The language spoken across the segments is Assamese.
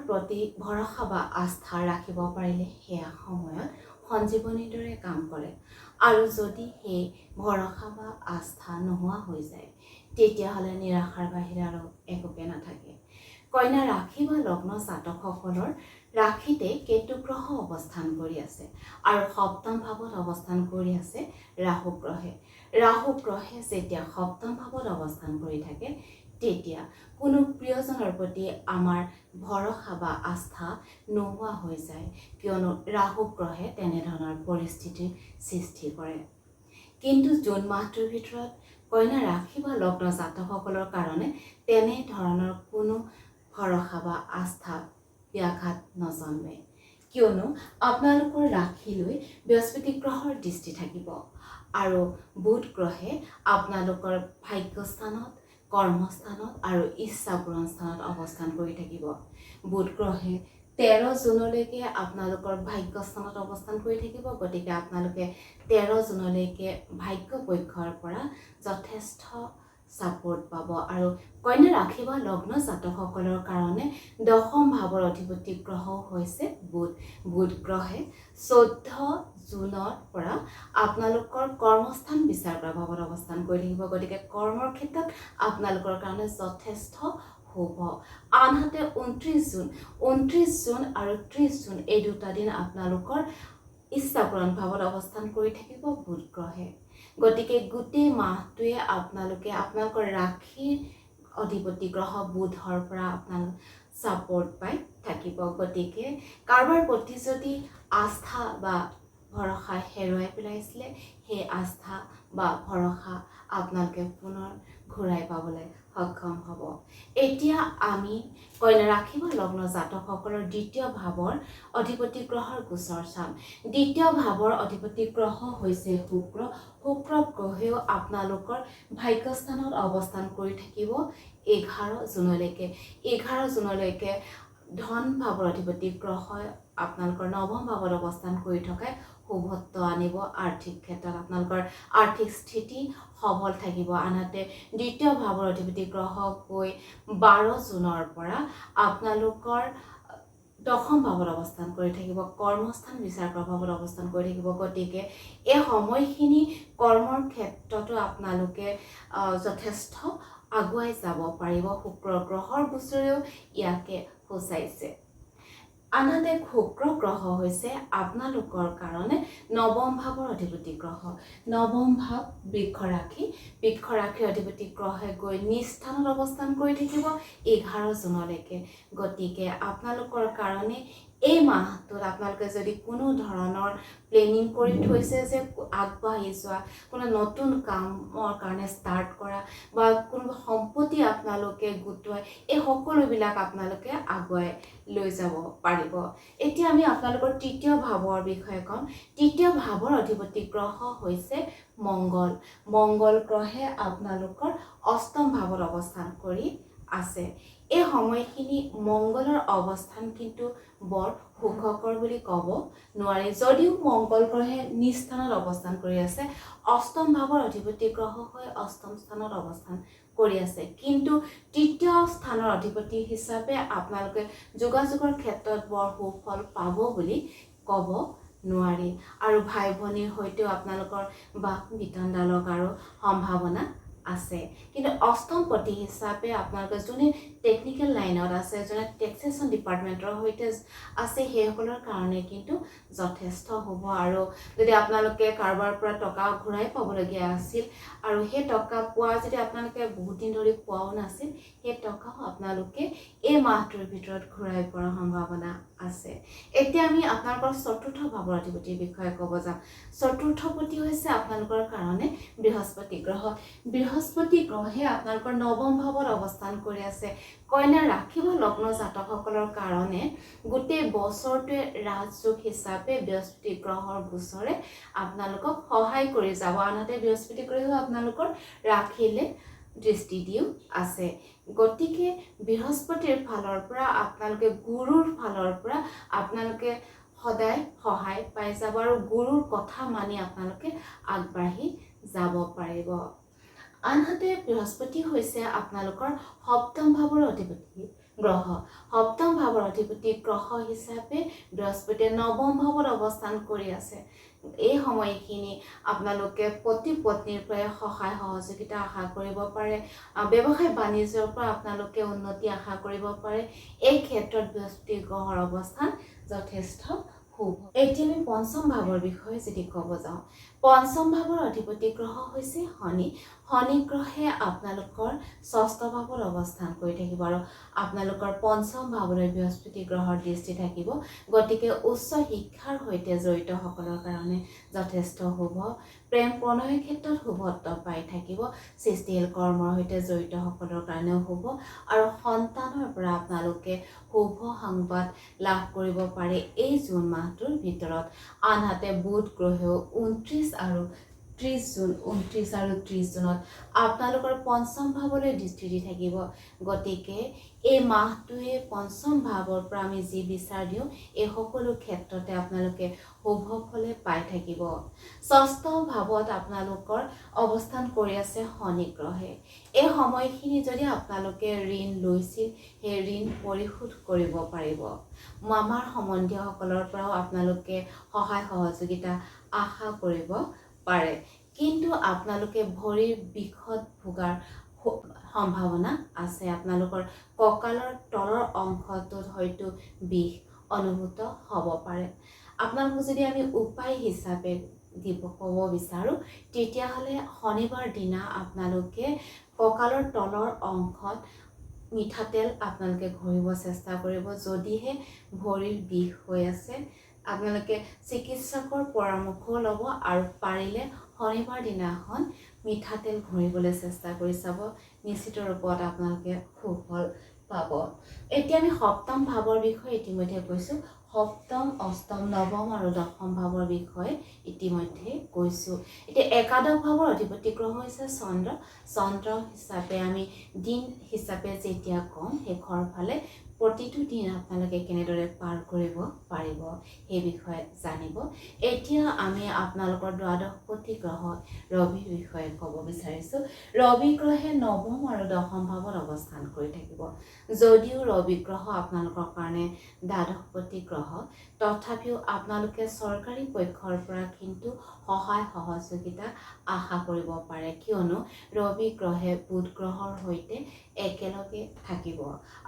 প্ৰতি ভৰসা বা আস্থা ৰাখিব পাৰিলে সেয়া সময়ত সঞ্জীৱনীৰ দৰে কাম কৰে। আৰু যদি সেই ভৰসা বা আস্থা নোহোৱা হৈ যায় তেতিয়াহ'লে নিৰাশাৰ বাহিৰে আৰু একোকে নাথাকে। কন্যা ৰাশি বা লগ্ন জাতকসকলৰ ৰাশিতে কেতু গ্ৰহ অৱস্থান কৰি আছে আৰু সপ্তম ভাৱত অৱস্থান কৰি আছে ৰাহু গ্ৰহে। ৰাহু গ্ৰহে যেতিয়া সপ্তম ভাৱত অৱস্থান কৰি থাকে তেতিয়া কোনো প্ৰিয়জনৰ প্ৰতি আমাৰ ভৰসা বা আস্থা নোহোৱা হৈ যায়, কিয়নো ৰাহু গ্ৰহে তেনেধৰণৰ পৰিস্থিতিৰ সৃষ্টি কৰে। কিন্তু জুন মাহটোৰ ভিতৰত কন্যা ৰাশি বা লগ্ন জাতকসকলৰ কাৰণে তেনেধৰণৰ কোনো ভৰসা বা আস্থা ব্যাঘাত নজন্মে, কিয়নো আপোনালোকৰ ৰাশিলৈ বৃহস্পতি গ্ৰহৰ দৃষ্টি থাকিব আৰু বুধ গ্ৰহে আপোনালোকৰ ভাগ্যস্থানত, কৰ্মস্থানত আৰু ইচ্ছা পূৰণ স্থানত অৱস্থান কৰি থাকিব। বুধ গ্ৰহে 13 জুনলৈকে আপোনালোকৰ ভাগ্যস্থানত অৱস্থান কৰি থাকিব। গতিকে আপোনালোকে 13 জুনলৈকে ভাগ্য পক্ষৰ পৰা যথেষ্ট ছাপোৰ্ট পাব। আৰু কন্যা ৰাশি বা লগ্ন জাতকসকলৰ কাৰণে দশম ভাৱৰ অধিপতি গ্ৰহ হৈছে বুধ। বুধ গ্ৰহে 14 জুনৰ পৰা আপোনালোকৰ কৰ্মস্থান বিচাৰ কৰা ভাৱত অৱস্থান কৰি থাকিব। গতিকে কৰ্মৰ ক্ষেত্ৰত আপোনালোকৰ কাৰণে যথেষ্ট শুভ। আনহাতে 29 জুন আৰু 30 জুন এই দুটা দিন আপোনালোকৰ ইচ্ছা পূৰণ ভাৱত অৱস্থান কৰি থাকিব বুধ গ্ৰহে। গতিকে গোটেই মাহটোৱে আপোনালোকৰ ৰাশিৰ অধিপতি গ্ৰহ বুধৰ পৰা আপোনালোক ছাপোৰ্ট পাই থাকিব। গতিকে কাৰোবাৰ প্ৰতি যদি আস্থা বা ভৰসা হেৰুৱাই পেলাইছিলে সেই আস্থা বা ভৰসা আপোনালোকে পুনৰ ঘূৰাই পাবলৈ সক্ষম হ'ব। এতিয়া আমি কন্যা ৰাশি বা লগ্ন জাতকসকলৰ দ্বিতীয় ভাৱৰ অধিপতি গ্ৰহৰ গোচৰ চাম। দ্বিতীয় ভাৱৰ অধিপতি গ্ৰহ হৈছে শুক্ৰ। শুক্ৰ গ্ৰহেও আপোনালোকৰ ভাগ্যস্থানত অৱস্থান কৰি থাকিব 11 জুনলৈকে। 11 জুনলৈকে ধন ভাৱৰ অধিপতি গ্ৰহই আপোনালোকৰ নৱম ভাৱত অৱস্থান কৰি থকাই শুভত্ব আনিব। আৰ্থিক ক্ষেত্ৰত আপোনালোকৰ আৰ্থিক স্থিতি সবল থাকিব। আনহাতে দ্বিতীয় ভাৱৰ অধিপতি গ্ৰহ গৈ 12 জুনৰ পৰা আপোনালোকৰ দশম ভাৱত অৱস্থান কৰি থাকিব, কৰ্মস্থান বিচাৰ কৰা ভাৱত অৱস্থান কৰি থাকিব। গতিকে এই সময়খিনি কৰ্মৰ ক্ষেত্ৰতো আপোনালোকে যথেষ্ট আগুৱাই যাব পাৰিব। শুক্ৰ গ্ৰহৰ গোচৰেও ইয়াকে সূচাইছে। আনহাতে শুক্ৰ গ্ৰহ হৈছে আপোনালোকৰ কাৰণে নৱম ভাৱৰ অধিপতি গ্ৰহ। নৱম ভাৱ বৃক্ষ ৰাশি। বৃক্ষ ৰাশিৰ অধিপতি গ্ৰহে গৈ নিজ স্থানত অৱস্থান কৰি থাকিব 11 জুনলৈকে। গতিকে আপোনালোকৰ কাৰণে এই মাহটোত আপোনালোকে যদি কোনো ধৰণৰ প্লেনিং কৰি থৈছে যে আগবাঢ়ি যোৱা, কোনো নতুন কামৰ কাৰণে ষ্টাৰ্ট কৰা বা কোনো সম্পত্তি আপোনালোকে গোটোৱাই, এই সকলোবিলাক আপোনালোকে আগুৱাই লৈ যাব পাৰিব। এতিয়া আমি আপোনালোকৰ তৃতীয় ভাৱৰ বিষয়ে ক'ম। তৃতীয় ভাৱৰ অধিপতি গ্ৰহ হৈছে মংগল। মংগল গ্ৰহে আপোনালোকৰ অষ্টম ভাৱত অৱস্থান কৰি আছে। এই সময়খিনি মংগলৰ অৱস্থান কিন্তু বৰ সুখকৰ বুলি ক'ব নোৱাৰি। যদিও মংগল গ্ৰহে নিজ স্থানত অৱস্থান কৰি আছে, অষ্টম ভাৱৰ অধিপতি গ্ৰহ হৈ অষ্টম স্থানত অৱস্থান কৰি আছে, কিন্তু তৃতীয় স্থানৰ অধিপতি হিচাপে আপোনালোকে যোগাযোগৰ ক্ষেত্ৰত বৰ সুফল পাব বুলি ক'ব নোৱাৰি। আৰু ভাই ভনীৰ সৈতেও আপোনালোকৰ বাক বিতণ্ডা লগাৰো সম্ভাৱনা আছে। কিন্তু অষ্টম পতি হিচাপে আপোনালোকে যোনে টেকনিকেল লাইনত আছে, যোনে টেক্সেশ্যন ডিপাৰ্টমেণ্টৰ সৈতে আছে, সেইসকলৰ কাৰণে কিন্তু যথেষ্ট হ'ব। আৰু যদি আপোনালোকে কাৰোবাৰ পৰা টকা ঘূৰাই পাবলগীয়া আছিল আৰু সেই টকা পোৱা যদি আপোনালোকে বহুত দিন ধৰি পোৱাও নাছিল, সেই টকাও আপোনালোকে এই মাহটোৰ ভিতৰত ঘূৰাই পোৱাৰ সম্ভাৱনা আছে। এতিয়া আমি আপোনালোকৰ চতুৰ্থ ভাৱৰ অধিপতিৰ বিষয়ে ক'ব যাম। চতুৰ্থ পতি হৈছে আপোনালোকৰ কাৰণে বৃহস্পতি গ্ৰহ। বৃহস্পতি গ্ৰহে আপোনালোকৰ নৱম ভাৱত অৱস্থান কৰি আছে। কন্যা ৰাশি বা লগ্ন জাতকসকলৰ কাৰণে গোটেই বছৰটোৱে ৰাজযোগ হিচাপে বৃহস্পতি গ্ৰহৰ গোচৰে আপোনালোকক সহায় কৰি যাব। আনহাতে বৃহস্পতি গ্ৰহেও আপোনালোকৰ ৰাশিলে দৃষ্টি দিও আছে। গতিকে বৃহস্পতিৰ ফালৰ পৰা আপোনালোকে, গুৰুৰ ফালৰ পৰা আপোনালোকে সদায় সহায় পাই যাব আৰু গুৰুৰ কথা মানি আপোনালোকে আগবাঢ়ি যাব পাৰিব। আনহাতে বৃহস্পতি হৈছে আপোনালোকৰ সপ্তম ভাৱৰ অধিপতি গ্ৰহ সপ্তম ভাৱৰ অধিপতি গ্ৰহ হিচাপে বৃহস্পতিয়ে নৱম ভাৱত অৱস্থান কৰি আছে এই সময়খিনি আপোনালোকে পতি পত্নীৰ পৰা সহায় সহযোগিতা আশা কৰিব পাৰে ব্যৱসায় বাণিজ্যৰ পৰা আপোনালোকে উন্নতি আশা কৰিব পাৰে এই ক্ষেত্ৰত বৃহস্পতি গ্ৰহৰ অৱস্থান যথেষ্ট শুভ এতিয়া আমি পঞ্চম ভাৱৰ বিষয়ে যদি ক'ব যাওঁ পঞ্চম ভাৱৰ অধিপতি গ্ৰহ হৈছে শনি গ্ৰহে আপোনালোকৰ ষষ্ঠ ভাৱত অৱস্থান কৰি থাকিব আৰু আপোনালোকৰ পঞ্চম ভাৱলৈ বৃহস্পতি গ্ৰহৰ দৃষ্টি থাকিব গতিকে উচ্চ শিক্ষাৰ সৈতে জড়িতসকলৰ কাৰণে যথেষ্ট শুভ প্ৰেম প্ৰণয়ৰ ক্ষেত্ৰত শুভত্ব পাই থাকিব সৃষ্টিশীল কৰ্মৰ সৈতে জড়িতসকলৰ কাৰণেও শুভ আৰু সন্তানৰ পৰা আপোনালোকে শুভ সংবাদ লাভ কৰিব পাৰে এই জুন মাহটোৰ ভিতৰত আনহাতে বুধ গ্ৰহেও 29 আৰু 30 জুন 29 আৰু 30 জুনত আপোনালোকৰ পঞ্চম ভাৱলৈ দৃষ্টি দি থাকিব গতিকে এই মাহটোৱে পঞ্চম ভাৱৰ পৰা আমি যি বিচাৰ দিওঁ এই সকলো ক্ষেত্ৰতে আপোনালোকে শুভ ফলে পাই থাকিব ষষ্ঠ ভাৱত আপোনালোকৰ অৱস্থান কৰি আছে শনি গ্ৰহে এই সময়খিনি যদি আপোনালোকে ঋণ লৈছিল সেই ঋণ পৰিশোধ কৰিব পাৰিব মামাৰ সম্বন্ধীয়সকলৰ পৰাও আপোনালোকে সহায় সহযোগিতা আশা কৰিব পাৰে কিন্তু আপোনালোকে ভৰিৰ বিষত ভোগাৰ সম্ভাৱনা আছে আপোনালোকৰ কঁকালৰ তলৰ অংশটোত হয়তো বিষ অনুভূত হ'ব পাৰে আপোনালোকক যদি আমি উপায় হিচাপে ক'ব বিচাৰোঁ তেতিয়াহ'লে শনিবাৰ দিনা আপোনালোকে কঁকালৰ তলৰ অংশত মিঠাতেল আপোনালোকে ঘঁহিব চেষ্টা কৰিব যদিহে ভৰিৰ বিষ হৈ আছে আপোনালোকে চিকিৎসকৰ পৰামৰ্শ ল'ব আৰু পাৰিলে শনিবাৰ দিনাখন মিঠাতেল ঘঁহিবলৈ চেষ্টা কৰি চাব নিশ্চিত ৰূপত আপোনালোকে সুফল পাব এতিয়া আমি সপ্তম ভাৱৰ বিষয়ে ইতিমধ্যে কৈছোঁ সপ্তম অষ্টম নৱম আৰু দশম ভাৱৰ বিষয়ে ইতিমধ্যে কৈছোঁ এতিয়া একাদশ ভাৱৰ অধিপতি গ্ৰহ হৈছে চন্দ্ৰ হিচাপে আমি দিন হিচাপে যেতিয়া কম শেষৰ ফালে প্ৰতিটো দিন আপোনালোকে কেনেদৰে পাৰ কৰিব পাৰিব সেই বিষয়ে জানিব এতিয়া আমি আপোনালোকৰ দ্বাদশপতি গ্ৰহ ৰবিৰ বিষয়ে ক'ব বিচাৰিছোঁ ৰবি গ্ৰহে নৱম আৰু দশম ভাৱত অৱস্থান কৰি থাকিব যদিও ৰবি গ্ৰহ আপোনালোকৰ কাৰণে দ্বাদশপতি গ্ৰহ তথাপিও আপোনালোকে চৰকাৰী পক্ষৰ পৰা কিন্তু সহায় সহযোগিতা আশা কৰিব পাৰে কিয়নো ৰবি গ্ৰহে বুধ গ্ৰহৰ সৈতে একেলগে থাকিব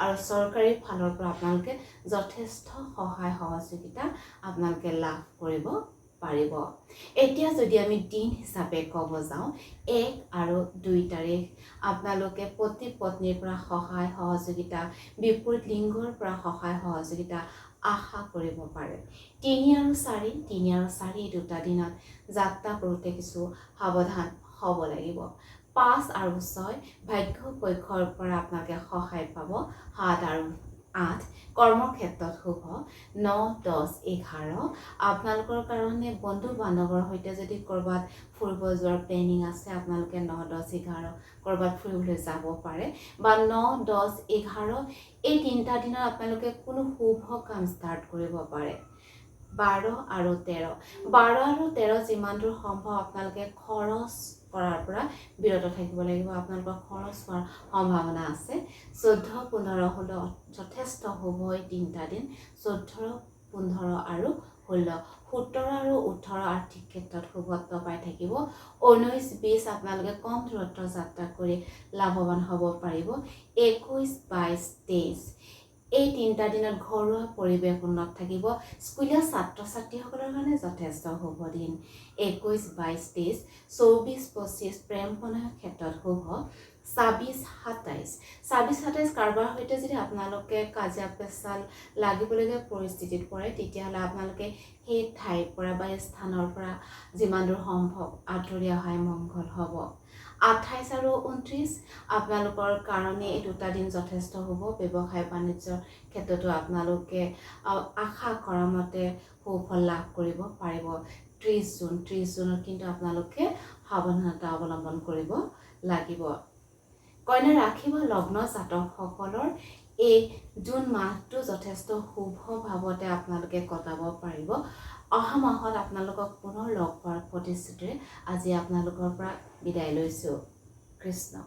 আৰু চৰকাৰী ফালৰ পৰা আপোনালোকে যথেষ্ট সহায় সহযোগিতা আপোনালোকে লাভ কৰিব পাৰিব এতিয়া যদি আমি দিন হিচাপে ক'ব যাওঁ 1 আৰু 2 তাৰিখ আপোনালোকে পতি পত্নীৰ পৰা সহায় সহযোগিতা বিপৰীত লিংগৰ পৰা সহায় সহযোগিতা আশা কৰিব পাৰে 3 আৰু 4 এই দুটা দিনত যাত্ৰা কৰোঁতে কিছু সাৱধান হ'ব লাগিব 5 আৰু 6 ভাগ্য পক্ষৰ পৰা আপোনালোকে সহায় পাব 7 আৰু 8 কৰ্মৰ ক্ষেত্ৰত শুভ 9 10 11 আপোনালোকৰ কাৰণে বন্ধু বান্ধৱৰ সৈতে যদি ক'ৰবাত ফুৰিব যোৱাৰ প্লেনিং আছে আপোনালোকে 9 10 11 ক'ৰবাত ফুৰিবলৈ যাব পাৰে বা 9 10 11 এই তিনিটা দিনত আপোনালোকে কোনো শুভ কাম ষ্টাৰ্ট কৰিব পাৰে 12 আৰু 13 যিমান দূৰ সম্ভৱ আপোনালোকে খৰচ কৰাৰ পৰা বিৰত থাকিব লাগিব আপোনালোকৰ খৰচ হোৱাৰ সম্ভাৱনা আছে 14 15 16 যথেষ্ট শুভ এই তিনিটা দিন 14 15 আৰু 16 17 আৰু 18 আৰ্থিক ক্ষেত্ৰত শুভত্ব পাই থাকিব 19 20 আপোনালোকে কম দূৰত্ব যাত্ৰা কৰি লাভৱান হ'ব পাৰিব 21 22 23 এই তিনিটা দিনত ঘৰুৱা পৰিৱেশ উন্নত থাকিব স্কুলীয়া ছাত্ৰ ছাত্ৰীসকলৰ কাৰণে যথেষ্ট শুভ দিন 21 22 23 24 25 প্ৰেম প্ৰণয়ৰ ক্ষেত্ৰত শুভ 26 27 কাৰোবাৰ সৈতে যদি আপোনালোকে কাজিয়া পেচাল লাগিবলগীয়া পৰিস্থিতিত পৰে তেতিয়াহ'লে আপোনালোকে সেই ঠাইৰ পৰা বা স্থানৰ পৰা যিমান দূৰ সম্ভৱ আঁতৰি অহাই মংগল হ'ব 28 আৰু 29 আপোনালোকৰ কাৰণে এই দুটা দিন যথেষ্ট হ'ব ব্যৱসায় বাণিজ্যৰ ক্ষেত্ৰতো আপোনালোকে আশা কৰা মতে সুফল লাভ কৰিব পাৰিব 30 জুনত কিন্তু আপোনালোকে সাৱধানতা অৱলম্বন কৰিব লাগিব কন্যা ৰাশি বা লগ্ন জাতকসকলৰ এই জুন মাহটো যথেষ্ট শুভ ভাৱতে আপোনালোকে কটাব পাৰিব অহা মাহত আপোনালোকক পুনৰ লগ পোৱাৰ প্ৰতিশ্ৰুতিৰে আজি আপোনালোকৰ পৰা বিদায় লৈছোঁ কৃষ্ণ